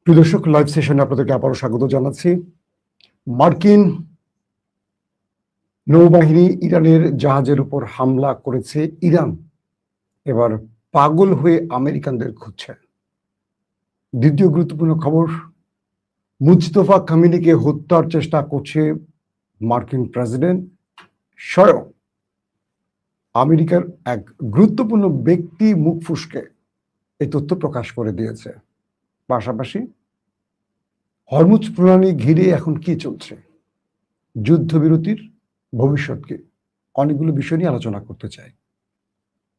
প্রিয় দর্শক, লাইভ সেশনে আপনাদেরকে আবারও স্বাগত জানাচ্ছি। মার্কিন নৌবাহিনী ইরানের জাহাজের উপর হামলা করেছে। ইরান এবার পাগল হয়ে আমেরিকানদের খুঁজছে। দ্বিতীয় গুরুত্বপূর্ণ খবর, মুজতফা খামেনিকে হত্যার চেষ্টা করছে মার্কিন প্রেসিডেন্ট স্বয়ং। আমেরিকার এক গুরুত্বপূর্ণ ব্যক্তি মুখ ফুসকে এই তথ্য প্রকাশ করে দিয়েছে। পাশাপাশি হরমুজ প্রণালী ঘিরে এখন কি চলছে, যুদ্ধবিরতির ভবিষ্যৎ কি, অনেকগুলো বিষয় নিয়ে আলোচনা করতে চাই।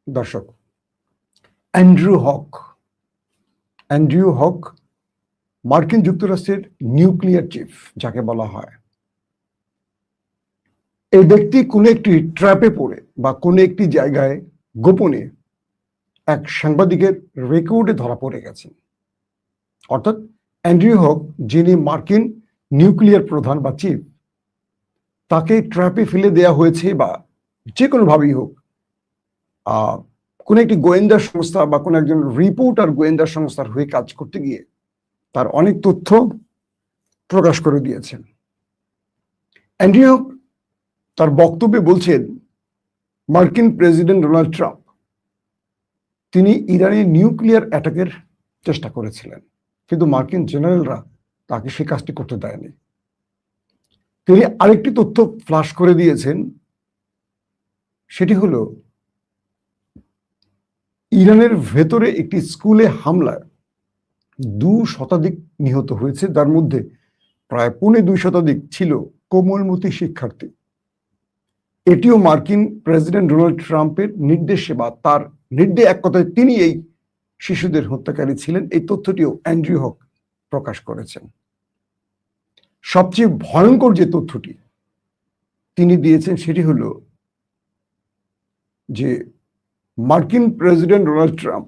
দর্শক, অ্যান্ড্রু হক মার্কিন যুক্তরাষ্ট্রের নিউক্লিয়ার চিফ যাকে বলা হয়, এই ব্যক্তি কোনো একটি ট্র্যাপে পড়ে বা কোনো একটি জায়গায় গোপনে এক সাংবাদিকের রেকর্ডে ধরা পড়ে গেছেন। অর্থাৎ অ্যান্ড্রু হক, যিনি মার্কিন নিউক্লিয়ার প্রধান বা চিফ, তাকে ট্র্যাপে ফেলে দেওয়া হয়েছে বা যে কোনোভাবেই হোক কোন একটি গোয়েন্দা সংস্থা বা কোন একজন রিপোর্টার গোয়েন্দা সংস্থার হয়ে কাজ করতে গিয়ে তার অনেক তথ্য প্রকাশ করে দিয়েছেন। অ্যান্ড্রু হক তার বক্তব্যে বলছেন, মার্কিন প্রেসিডেন্ট ডোনাল্ড ট্রাম্প তিনি ইরানে নিউক্লিয়ার অ্যাটাকের চেষ্টা করেছিলেন, কিন্তু মার্কিন জেনারেলরা তাকে সে কাজটি করতে দেয়নি। তিনি আরেকটি তথ্য ফ্লাশ করে দিয়েছেন, সেটি হলো ইরানের ভেতরে একটি স্কুলে হামলায় 2 শতাধিক নিহত হয়েছে, যার মধ্যে প্রায় 2.25 শতাধিক ছিল কোমলমতি শিক্ষার্থী। এটিও মার্কিন প্রেসিডেন্ট ডোনাল্ড ট্রাম্পের নির্দেশে বা তার নির্দেশ, এক কথায় তিনি এই শিশুদের হত্যাকারী ছিলেন, এই তথ্যটিও অ্যান্ড্রু হক প্রকাশ করেছেন। সবচেয়ে ভয়ঙ্কর যে তথ্যটি তিনি দিয়েছেন সেটি হলো যে মার্কিন president Donald Trump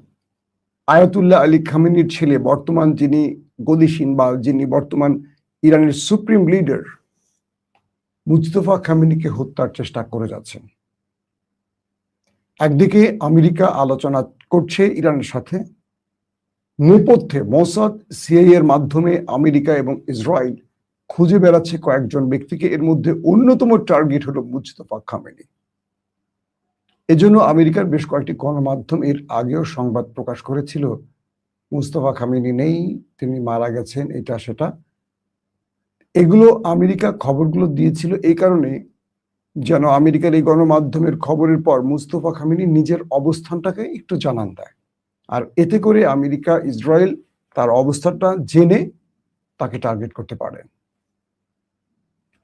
Ayatollah Ali খামেনির ছেলে, বর্তমান যিনি গদিসীন বা যিনি বর্তমান ইরানের সুপ্রিম লিডার, মুজতফা খামেনিকে হত্যার চেষ্টা করে যাচ্ছেন। একদিকে আমেরিকা আলোচনা করছে ইরানের সাথে, নেপথ্যে মোসাদ, সিআইএ এর মাধ্যমে আমেরিকা এবং ইসরায়েল খুঁজে বেড়াচ্ছে কয়েকজন ব্যক্তিকে। এর মধ্যে অন্যতম টার্গেট হলো মুজতফা খামেনি। এজন্য আমেরিকার বেশ কয়েকটি গণমাধ্যম এর আগেও সংবাদ প্রকাশ করেছিল, মুজতফা খামেনি নেই, তিনি মারা গেছেন, এটা সেটা। এগুলো আমেরিকা খবরগুলো দিয়েছিল এই কারণে যেন আমেরিকার এই গণমাধ্যমের খবরের পর মুজতফা খামেনি নিজের অবস্থানটাকে একটু জানান দেয়, আর এতে করে আমেরিকা, ইসরায়েল তার অবস্থানটা জেনে তাকে টার্গেট করতে পারে।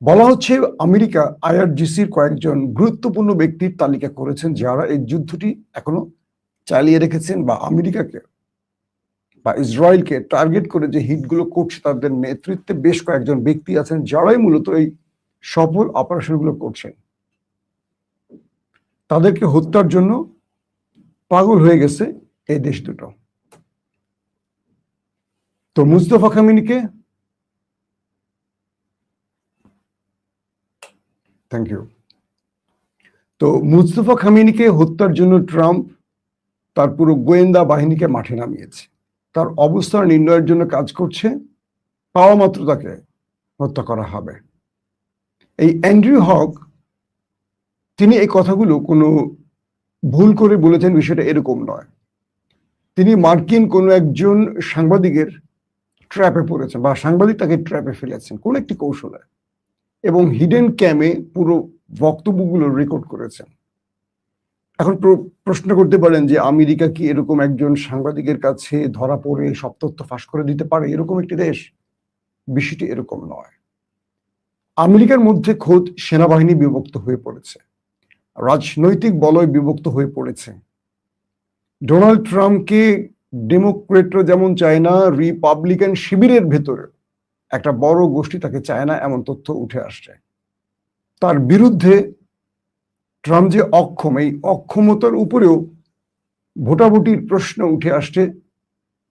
বলা হচ্ছে আমেরিকা আইআরজিসির কয়েকজন গুরুত্বপূর্ণ ব্যক্তির তালিকা করেছেন যারা এই যুদ্ধটি এখনো চালিয়ে রেখেছেন বা আমেরিকাকে বা ইসরায়েলকে টার্গেট করে যে হিটগুলো করছে তাদের নেতৃত্বে বেশ কয়েকজন ব্যক্তি আছেন যারাই মূলত এই সফল অপারেশনগুলো করছেন। তাদেরকে হত্যার জন্য পাগল হয়ে গেছে এই দেশ দুটো। তো মুজতফা খামেনিকে থ্যাংক ইউ। তো মুজতফা খামেনিকে হত্যার জন্য ট্রাম্প তার পুরো গোয়েন্দা বাহিনীকে মাঠে নামিয়েছে, তার অবস্থান নির্ণয়ের জন্য কাজ করছে, পাওয়া মাত্র তাকে হত্যা করা হবে। এই অ্যান্ড্রু হক তিনি এই কথাগুলো কোনো ভুল করে বলেছেন, বিষয়টা এরকম নয়। তিনি মার্কিন কোনো একজন সাংবাদিকের ট্র্যাপে পড়েছেন বা সাংবাদিক তাকে ট্র্যাপে ফেলেছেন কোন একটি কৌশলে, এবং হিডেন ক্যামে পুরো বক্তব্যগুলো রেকর্ড করেছেন। এখন প্রশ্ন করতে পারেন যে আমেরিকা কি এরকম একজন সাংবাদিকের কাছে ধরা পড়ে সব তথ্য ফাঁস করে দিতে পারে এরকম একটি দেশ? বিষয়টি এরকম নয়। আমেরিকার মধ্যে খোদ সেনাবাহিনী বিভক্ত হয়ে পড়েছে, রাজনৈতিক বলয় বিভক্ত হয়ে পড়েছে। ডোনাল্ড ট্রাম্পকে ডেমোক্রেটরা যেমন চায় না, রিপাবলিকান শিবিরের ভেতরে একটা বড় গোষ্ঠী তাকে চায় না, এমন তথ্য উঠে আসছে। তার বিরুদ্ধে ট্রাম্প যে অক্ষম, এই অক্ষমতার উপরেও ভোটাভুটির প্রশ্ন উঠে আসছে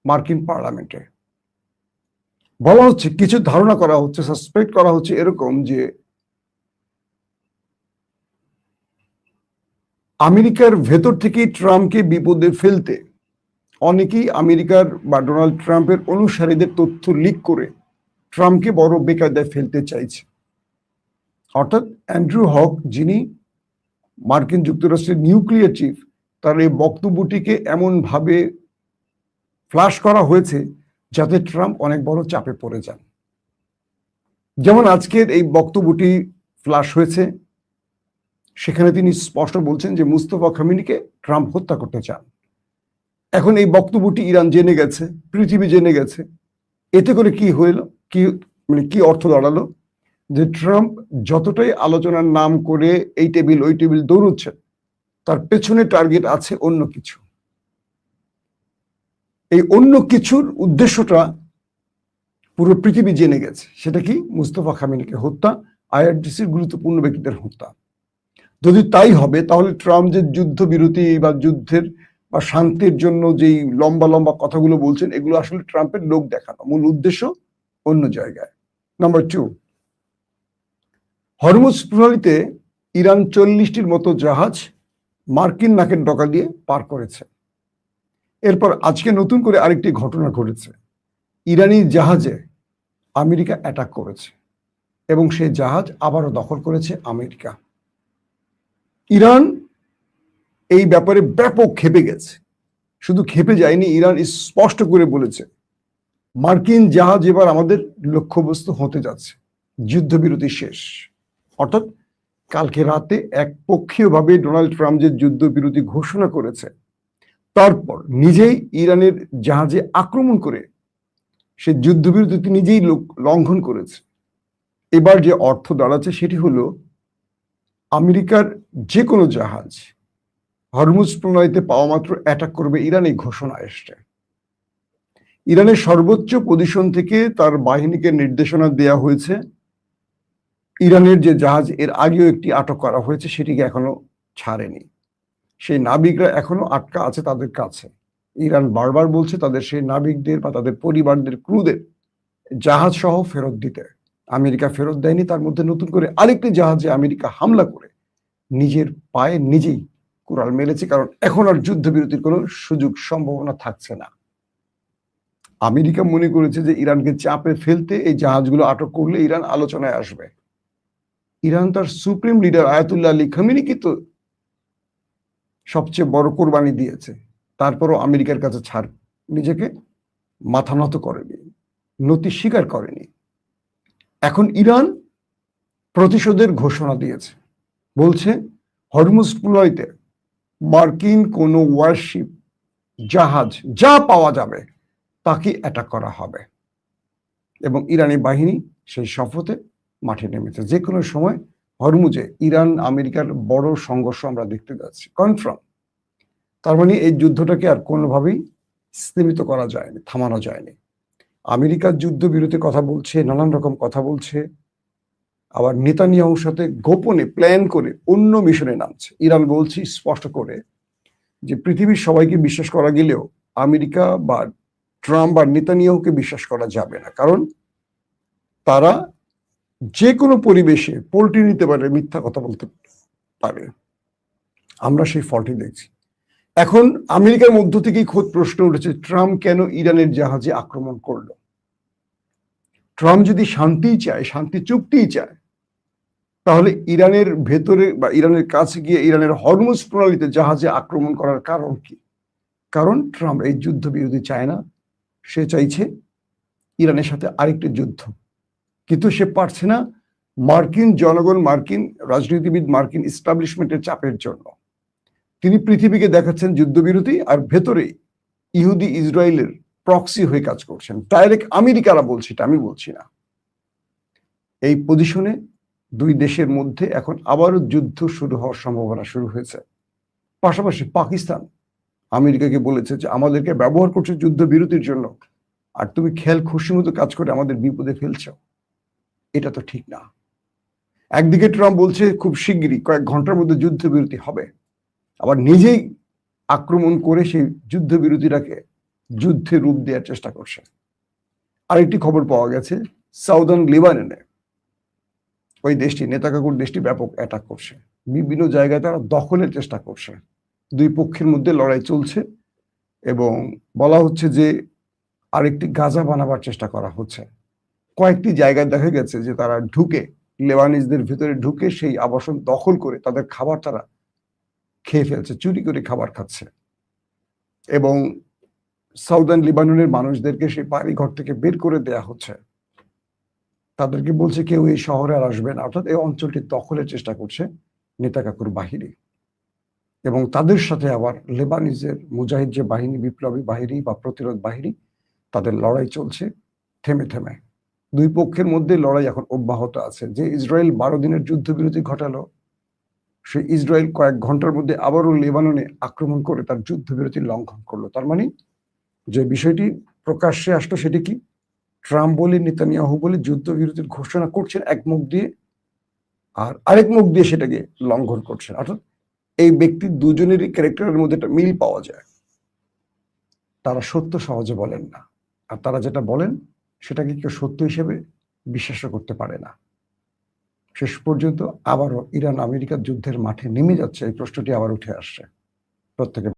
মার্কিন পার্লামেন্টে। বলা হচ্ছে, কিছু ধারণা করা হচ্ছে, সাসপেক্ট করা হচ্ছে এরকম যে আমেরিকার ভেতর থেকেই ট্রাম্পকে বিপদে ফেলতে অনেকেই আমেরিকার বা ডোনাল্ড ট্রাম্পের অনুসারীদের তথ্য লিক করে ট্রাম্পকে বড় বেকায়দায় ফেলতে চাইছে। অর্থাৎ অ্যান্ড্রু হক, যিনি মার্কিন যুক্তরাষ্ট্রের নিউক্লিয়ার চিফ, তার এই বক্তব্যটিকে এমনভাবে ফ্লাশ করা হয়েছে যাতে ট্রাম্প অনেক বড় চাপে পড়ে যান। যেমন আজকের এই বক্তব্যটি ফ্লাশ হয়েছে, সেখানে তিনি স্পষ্ট বলছেন যে মুস্তফা খামেনিকে ট্রাম্প হত্যা করতে চান। এখন এই বক্তব্যটি ইরান জেনে গেছে, পৃথিবী জেনে গেছে। এতে করে কি হইল, কি অর্থ দাঁড়ালো, যে ট্রাম্প যতটাই আলোচনার নাম করে এই টেবিল ওই টেবিল দৌড়চ্ছেন, তার পেছনে টার্গেট আছে অন্য কিছু। এই অন্য কিছুর উদ্দেশ্যটা পুরো পৃথিবী জেনে গেছে। সেটা কি? মুস্তফা খামেনিকে হত্যা, আইআরজিসির গুরুত্বপূর্ণ ব্যক্তিদের হত্যা। যদি তাই হবে, তাহলে ট্রাম্প যে যুদ্ধবিরতি বা যুদ্ধের বা শান্তির জন্য যেই লম্বা লম্বা কথাগুলো বলছেন, এগুলো আসলে ট্রাম্পের লোক দেখানো, মূল উদ্দেশ্য অন্য জায়গায়। নাম্বার 2, হরমুজ প্রণালীতে ইরান 40টির মতো জাহাজ মার্কিন নাকের ডগা দিয়ে পার করেছে। এরপর আজকে নতুন করে আরেকটি ঘটনা ঘটেছে। ইরানি জাহাজে আমেরিকা অ্যাটাক করেছে এবং সেই জাহাজ আবারও দখল করেছে আমেরিকা। ইরান এই ব্যাপারে ব্যাপক ক্ষেপে গেছে। শুধু ক্ষেপে যায়নি, ইরান স্পষ্ট করে বলেছে মার্কিন জাহাজ এবার আমাদের লক্ষ্যবস্তু হতে যাচ্ছে, যুদ্ধবিরতি শেষ। অর্থাৎ কালকে রাতে একপক্ষীয়ভাবে ডোনাল্ড ট্রাম্প যে যুদ্ধবিরতি ঘোষণা করেছে, তারপর নিজেই ইরানের জাহাজে আক্রমণ করে সে যুদ্ধবিরতি নিজেই লঙ্ঘন করেছে। এবার যে অর্থ দাঁড়াচ্ছে সেটি হলো আমেরিকার যে কোনো জাহাজ হরমুজ প্রণালীতে পাওয়া মাত্র অ্যাটাক করবে ইরান, এই ঘোষণা এসছে। ইরানের সর্বোচ্চ পজিশন থেকে তার বাহিনীকে নির্দেশনা দেয়া হয়েছে, ইরানের যে জাহাজ এর আগেও একটি আটক করা হয়েছে সেটিকে এখনো ছাড়েনি, সেই নাবিকরা এখনো আটকা আছে তাদের কাছে। ইরান বারবার বলছে তাদের সেই নাবিকদের বা তাদের পরিবারদের, ক্রুদের জাহাজ সহ ফেরত দিতে। আমেরিকা ফেরত দেয়নি। তার মধ্যে নতুন করে আরেকটি জাহাজে আমেরিকা হামলা করে নিজের পায়ে নিজেই কুড়াল মেরেছে, কারণ এখন আর যুদ্ধবিরতির কোনো সুযোগ সম্ভাবনা থাকছে না। আমেরিকা মনে করেছে যে ইরানকে চাপে ফেলতে এই জাহাজগুলো আটক করলে ইরান আলোচনায় আসবে। ইরান তার সুপ্রিম লিডার আয়াতুল্লাহ আলী খামেনিকে তো সবচেয়ে বড় কোরবানি দিয়েছে, তারপরও আমেরিকার কাছে ছাড় নিজেকে মাথা নত করেনি, নতি স্বীকার করেনি। এখন ইরান প্রতিশোধের ঘোষণা দিয়েছে, বলছে হরমুজ প্রণালীতে মার্কিন কোনো ওয়ারশিপ, জাহাজ যা পাওয়া যাবে তাকে অ্যাটাক করা হবে এবং ইরানি বাহিনী সেই শপথে মাঠে নেমেছে। যে কোনো সময় হরমুজে ইরান আমেরিকার বড় সংঘর্ষ আমরা দেখতে যাচ্ছি, কনফার্ম। তার মানে এই যুদ্ধটাকে আর কোনোভাবেই স্থিমিত করা যায়নি, থামানো যায়নি। আমেরিকার যুদ্ধবিরতির কথা বলছে, নানান রকম কথা বলছে, আবার নেতানিয়াহুর সাথে গোপনে প্ল্যান করে অন্য মিশনে নামছে। ইরান বলছে স্পষ্ট করে যে পৃথিবীর সবাইকে বিশ্বাস করা গেলেও আমেরিকা বা ট্রাম্প বা নেতানিয়াহুকে বিশ্বাস করা যাবে না, কারণ তারা যে কোনো পরিবেশে পল্টি নিতে পারে, মিথ্যা কথা বলতে পারে। আমরা সেই ফলটি দেখছি। এখন আমেরিকার মধ্য থেকেই খোদ প্রশ্ন উঠেছে, ট্রাম্প কেন ইরানের জাহাজে আক্রমণ করলো? ট্রাম্প যদি শান্তিই চায়, শান্তি চুক্তিই চায়, তাহলে ইরানের ভেতরে বা ইরানের কাছে গিয়ে ইরানের হরমুজ প্রণালীতে জাহাজে আক্রমণ করার কারণ কি? কারণ ট্রাম্প এই যুদ্ধবিরতি চায় না, সে চাইছে ইরানের সাথে আরেকটি যুদ্ধ, কিন্তু সে পারছে না মার্কিন জনগণ, মার্কিন রাজনীতিবিদ, মার্কিন ইস্টাবলিশমেন্টের চাপের জন্য। তিনি পৃথিবীকে দেখাচ্ছেন যুদ্ধবিরতি, আর ভেতরে ইহুদি ইসরায়েলের প্রক্সি হয়ে কাজ করছেন। ডাইরেক্ট আমেরিকারা বলছে, এটা আমি বলছি না। এই পজিশনে দুই দেশের মধ্যে এখন আবারও যুদ্ধ শুরু হওয়ার সম্ভাবনা শুরু হয়েছে। পাশাপাশি পাকিস্তান আমেরিকাকে বলেছে যে আমাদেরকে ব্যবহার করছে যুদ্ধবিরতির জন্য, আর তুমি খেয়াল খুশি মতো কাজ করে আমাদের বিপদে ফেলছো, এটা তো ঠিক না। একদিকে ট্রাম্প বলছে খুব শিগগিরই কয়েক ঘন্টার মধ্যে যুদ্ধবিরতি হবে, আবার নিজেই আক্রমণ করে সেই যুদ্ধবিরতিটাকে যুদ্ধে রূপ দেওয়ার চেষ্টা করছে। আরেকটি খবর পাওয়া গেছে, সাউদার্ন লেবাননে ওই দেশটি, নেতাকাকুর দেশটি ব্যাপক অ্যাটাক করছে, বিভিন্ন জায়গায় তারা দখলের চেষ্টা করছে। দুই পক্ষের মধ্যে লড়াই চলছে এবং বলা হচ্ছে যে আরেকটি গাজা বানাবার চেষ্টা করা হচ্ছে। কয়েকটি জায়গায় দেখা গেছে যে তারা ঢুকে, লেবানিজদের ভিতরে ঢুকে সেই আবাসন দখল করে তাদের খাবার তারা খেয়ে ফেলছে, চুরি করে খাবার খাচ্ছে। এবং সাউদার্ন লিবাননের মানুষদেরকে সেই বাড়িঘর থেকে বের করে দেয়া হচ্ছে। তাদেরকে বলছে কেউ এই শহরে আর আসবে না, অর্থাৎ এই অঞ্চলটি দখলের চেষ্টা করছে নেতাকাকুর বাহিনী। এবং তাদের সাথে আবার লেবানিজের মুজাহিদ যে বাহিনী, বিপ্লবী বাহিনী বা প্রতিরোধ বাহিনী, তাদের লড়াই চলছে থেমে থেমে। দুই পক্ষের মধ্যে লড়াই এখন অব্যাহত আছে। যে ইসরায়েল 12 দিনের যুদ্ধবিরতি ঘটালো, সেই ইসরায়েল কয়েক ঘন্টার মধ্যে আবারও লেবাননে আক্রমণ করে তার যুদ্ধবিরতি লঙ্ঘন করলো। তার মানে যে বিষয়টি প্রকাশ্যে আসলো সেটি কি, ট্রাম্প বলে, নেতানিয়াহু বলে যুদ্ধবিরতির ঘোষণা করছেন এক মুখ দিয়ে, আর আরেক মুখ দিয়ে সেটাকে লঙ্ঘন করছেন। অর্থাৎ এই ব্যক্তি দুজনেরই ক্যারেক্টারের মধ্যে একটা মিল পাওয়া যায়। তারা সত্য সহজে বলেন না, আর তারা যেটা বলেন সেটাকে কেউ সত্য হিসেবে বিশ্বাস করতে পারে না। শেষ পর্যন্ত আবারও ইরান আমেরিকার যুদ্ধের মাঠে নেমে যাচ্ছে, এই প্রশ্নটি আবার উঠে আসছে প্রত্যেকে।